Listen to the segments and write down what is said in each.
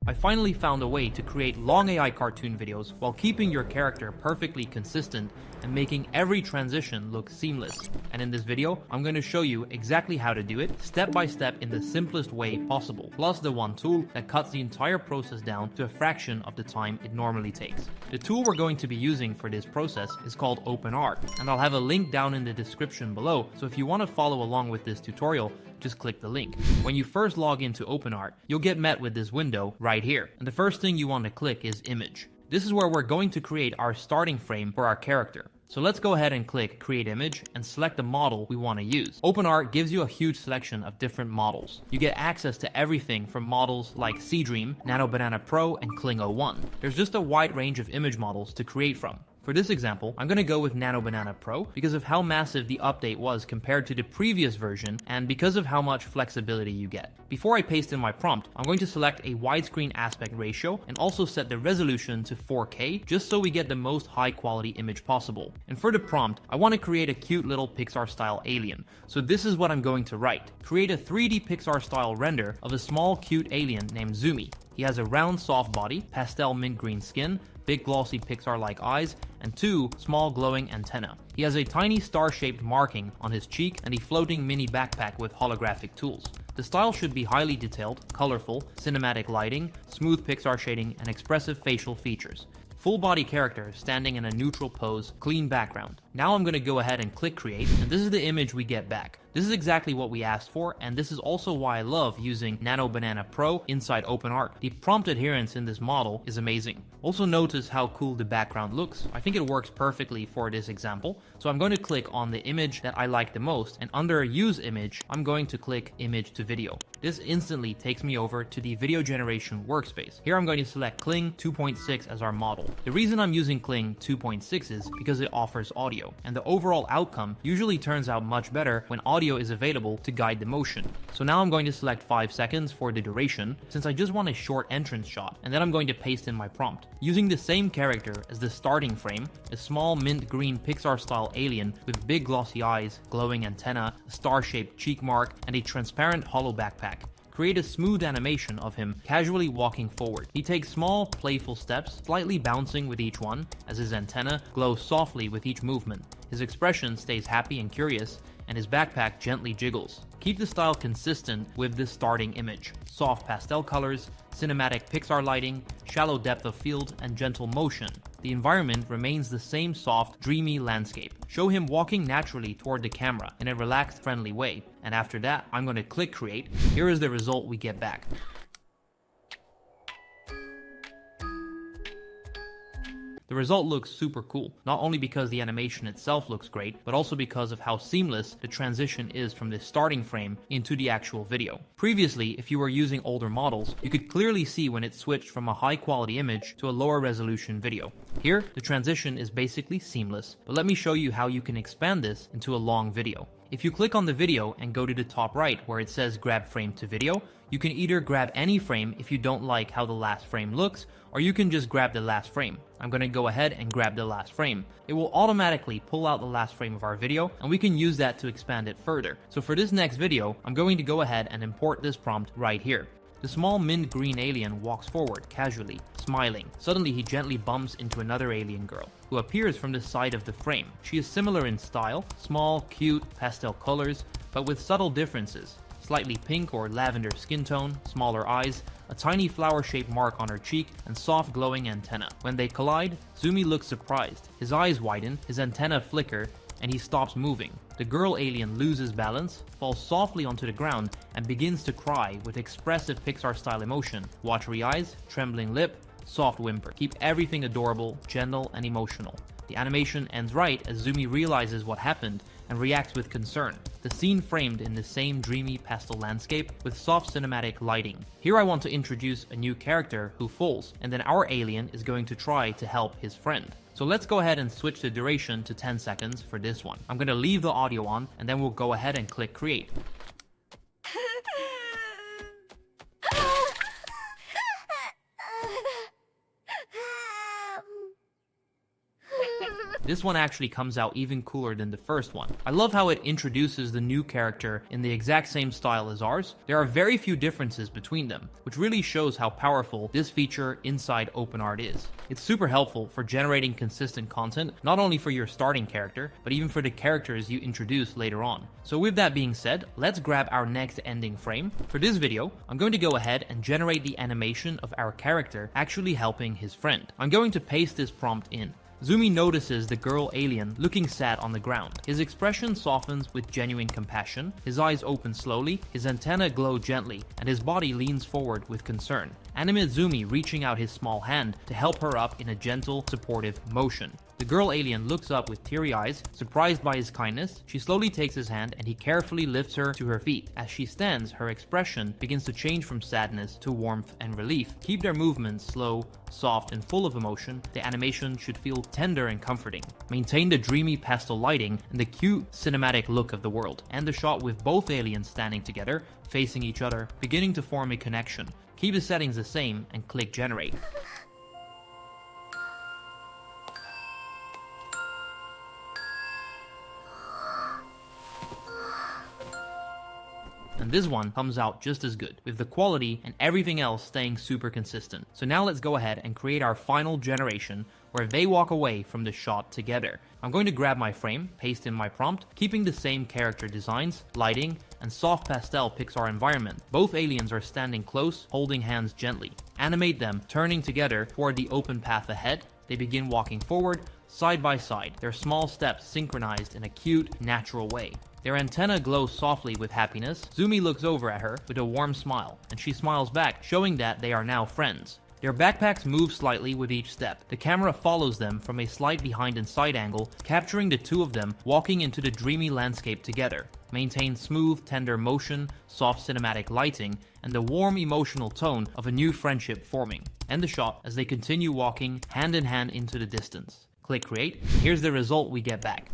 I finally found a way to create long AI cartoon videos while keeping your character perfectly consistent and making every transition look seamless. And in this video, I'm going to show you exactly how to do it, step by step in the simplest way possible, plus the one tool that cuts the entire process down to a fraction of the time it normally takes. The tool we're going to be using for this process is called OpenArt, and I'll have a link down in the description below, so if you want to follow along with this tutorial, just click the link. When you first log into OpenArt, you'll get met with this window right here, and the first thing you want to click is Image. This is where we're going to create our starting frame for our character. So let's go ahead and click Create Image and select the model we want to use. OpenArt gives you a huge selection of different models. You get access to everything from models like Seedream, Nano Banana Pro, and Kling01. There's just a wide range of image models to create from. For this example, I'm going to go with Nano Banana Pro because of how massive the update was compared to the previous version and because of how much flexibility you get. Before I paste in my prompt, I'm going to select a widescreen aspect ratio and also set the resolution to 4K just so we get the most high quality image possible. And for the prompt, I want to create a cute little Pixar style alien. So this is what I'm going to write. Create a 3D Pixar style render of a small cute alien named Zumi. He has a round soft body, pastel mint green skin, big glossy Pixar-like eyes, and two small glowing antennae. He has a tiny star-shaped marking on his cheek and a floating mini backpack with holographic tools. The style should be highly detailed, colorful, cinematic lighting, smooth Pixar shading, and expressive facial features. Full body character standing in a neutral pose, clean background. Now I'm going to go ahead and click create, and this is the image we get back. This is exactly what we asked for, and this is also why I love using Nano Banana Pro inside OpenArt. The prompt adherence in this model is amazing. Also notice how cool the background looks. I think it works perfectly for this example. So I'm going to click on the image that I like the most, and under use image, I'm going to click image to video. This instantly takes me over to the video generation workspace. Here I'm going to select Kling 2.6 as our model. The reason I'm using Kling 2.6 is because it offers audio, and the overall outcome usually turns out much better when audio is available to guide the motion. So now I'm going to select 5 seconds for the duration, since I just want a short entrance shot, and then I'm going to paste in my prompt. Using the same character as the starting frame, a small mint green Pixar style alien with big glossy eyes, glowing antenna, a star-shaped cheek mark, and a transparent hollow backpack. Create a smooth animation of him casually walking forward. He takes small, playful steps, slightly bouncing with each one, as his antenna glows softly with each movement. His expression stays happy and curious, and his backpack gently jiggles. Keep the style consistent with this starting image. Soft pastel colors, cinematic Pixar lighting, shallow depth of field, and gentle motion. The environment remains the same soft, dreamy landscape. Show him walking naturally toward the camera in a relaxed, friendly way. And after that, I'm going to click create. Here is the result we get back. The result looks super cool, not only because the animation itself looks great, but also because of how seamless the transition is from the starting frame into the actual video. Previously, if you were using older models, you could clearly see when it switched from a high quality image to a lower resolution video. Here, the transition is basically seamless, but let me show you how you can expand this into a long video. If you click on the video and go to the top right where it says grab frame to video, you can either grab any frame if you don't like how the last frame looks, or you can just grab the last frame. I'm going to go ahead and grab the last frame. It will automatically pull out the last frame of our video, and we can use that to expand it further. So for this next video, I'm going to go ahead and import this prompt right here. The small mint green alien walks forward casually, smiling. Suddenly he gently bumps into another alien girl, who appears from the side of the frame. She is similar in style, small, cute, pastel colors, but with subtle differences. Slightly pink or lavender skin tone, smaller eyes, a tiny flower-shaped mark on her cheek, and soft glowing antenna. When they collide, Zumi looks surprised. His eyes widen, his antenna flicker, and he stops moving. The girl alien loses balance, falls softly onto the ground, and begins to cry with expressive Pixar-style emotion. Watery eyes, trembling lip, soft whimper. Keep everything adorable, gentle, and emotional. The animation ends right as Zumi realizes what happened and reacts with concern. The scene framed in the same dreamy pastel landscape with soft cinematic lighting. Here I want to introduce a new character who falls, and then our alien is going to try to help his friend. So let's go ahead and switch the duration to 10 seconds for this one. I'm going to leave the audio on, and then we'll go ahead and click create. this one actually comes out even cooler than the first one. I love how it introduces the new character in the exact same style as ours. There are very few differences between them, which really shows how powerful this feature inside OpenArt is. It's super helpful for generating consistent content, not only for your starting character, but even for the characters you introduce later on. So with that being said, let's grab our next ending frame. For this video, I'm going to go ahead and generate the animation of our character actually helping his friend. I'm going to paste this prompt in. Zumi notices the girl alien looking sad on the ground. His expression softens with genuine compassion, his eyes open slowly, his antennae glow gently, and his body leans forward with concern. Animate Zumi reaching out his small hand to help her up in a gentle, supportive motion. The girl alien looks up with teary eyes, surprised by his kindness. She slowly takes his hand and he carefully lifts her to her feet. As she stands, her expression begins to change from sadness to warmth and relief. Keep their movements slow, soft, and full of emotion. The animation should feel tender and comforting. Maintain the dreamy pastel lighting and the cute cinematic look of the world. And the shot with both aliens standing together, facing each other, beginning to form a connection. Keep the settings the same and click generate. And this one comes out just as good, with the quality and everything else staying super consistent. So now let's go ahead and create our final generation where they walk away from the shot together. I'm going to grab my frame, paste in my prompt, keeping the same character designs, lighting, and soft pastel Pixar environment. Both aliens are standing close, holding hands gently. Animate them turning together toward the open path ahead. They begin walking forward, side by side, their small steps synchronized in a cute, natural way. Their antenna glows softly with happiness. Zumi looks over at her with a warm smile, and she smiles back, showing that they are now friends. Their backpacks move slightly with each step. The camera follows them from a slight behind and side angle, capturing the two of them walking into the dreamy landscape together. Maintain smooth, tender motion, soft cinematic lighting, and the warm emotional tone of a new friendship forming. End the shot as they continue walking hand in hand into the distance. Click create. Here's the result we get back.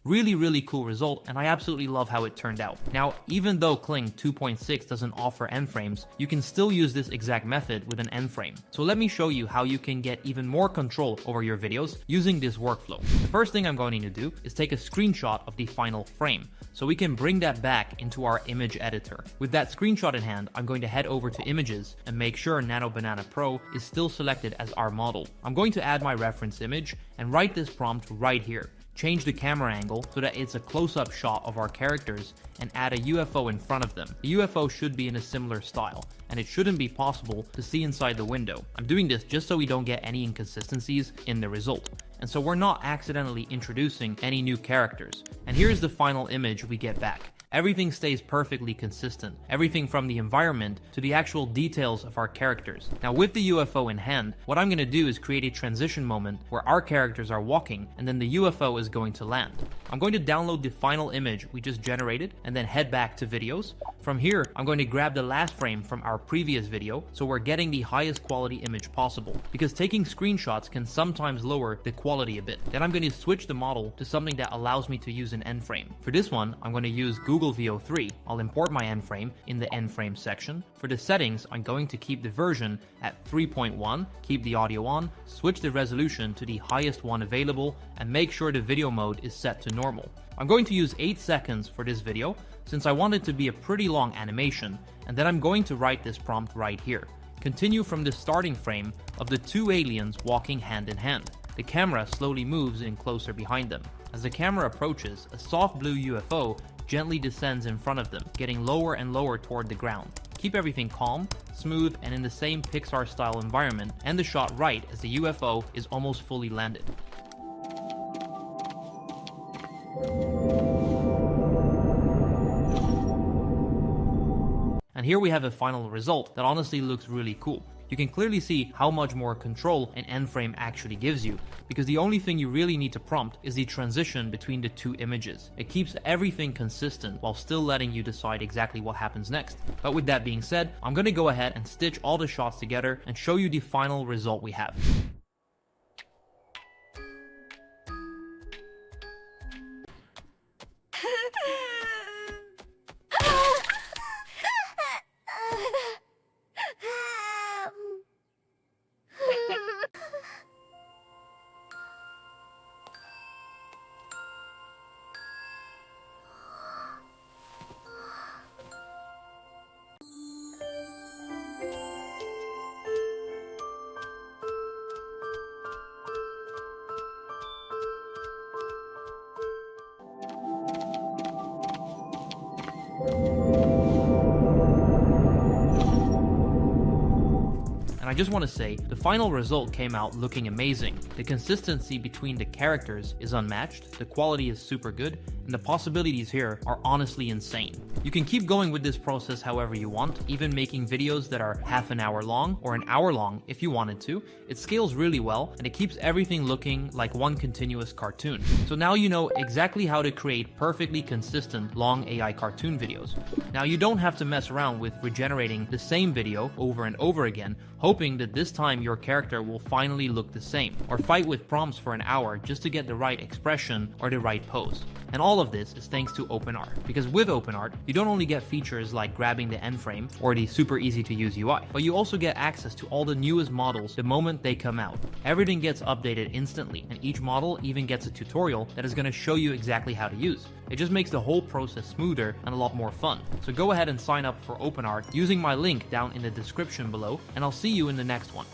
Really cool result, and I absolutely love how it turned out. Now, even though Kling 2.6 doesn't offer end frames, you can still use this exact method with an end frame. So let me show you how you can get even more control over your videos using this workflow. The first thing I'm going to do is take a screenshot of the final frame, so we can bring that back into our image editor. With that screenshot in hand, I'm going to head over to images and make sure Nano Banana Pro is still selected as our model. I'm going to add my reference image and write this prompt right here. Change the camera angle so that it's a close-up shot of our characters and add a UFO in front of them. The UFO should be in a similar style, and it shouldn't be possible to see inside the window. I'm doing this just so we don't get any inconsistencies in the result, and so we're not accidentally introducing any new characters. And here's the final image we get back. Everything stays perfectly consistent, everything from the environment to the actual details of our characters. Now with the UFO in hand, what I'm going to do is create a transition moment where our characters are walking and then the UFO is going to land. I'm going to download the final image we just generated and then head back to videos. From here, I'm going to grab the last frame from our previous video so we're getting the highest quality image possible, because taking screenshots can sometimes lower the quality a bit. Then I'm going to switch the model to something that allows me to use an end frame. For this one, I'm going to use Google VO3. I'll import my end frame in the end frame section. For the settings, I'm going to keep the version at 3.1, keep the audio on, switch the resolution to the highest one available, and make sure the video mode is set to normal. I'm going to use 8 seconds for this video since I want it to be a pretty long animation, and then I'm going to write this prompt right here. Continue from the starting frame of the two aliens walking hand in hand. The camera slowly moves in closer behind them. As the camera approaches, a soft blue UFO gently descends in front of them, getting lower and lower toward the ground. Keep everything calm, smooth, and in the same Pixar-style environment, and the shot right as the UFO is almost fully landed. And here we have a final result that honestly looks really cool. You can clearly see how much more control an end frame actually gives you, because the only thing you really need to prompt is the transition between the two images. It keeps everything consistent while still letting you decide exactly what happens next. But with that being said, I'm going to go ahead and stitch all the shots together and show you the final result we have. And I just want to say, the final result came out looking amazing. The consistency between the characters is unmatched, the quality is super good, and the possibilities here are honestly insane. You can keep going with this process however you want, even making videos that are half an hour long or an hour long if you wanted to. It scales really well, and it keeps everything looking like one continuous cartoon. So now you know exactly how to create perfectly consistent long AI cartoon videos. Now you don't have to mess around with regenerating the same video over and over again, hoping that this time your character will finally look the same, or fight with prompts for an hour just to get the right expression or the right pose. And all of this is thanks to OpenArt, because with OpenArt, you don't only get features like grabbing the end frame or the super easy to use UI, but you also get access to all the newest models the moment they come out. Everything gets updated instantly, and each model even gets a tutorial that is going to show you exactly how to use. It just makes the whole process smoother and a lot more fun. So go ahead and sign up for OpenArt using my link down in the description below, and I'll see you in the next one.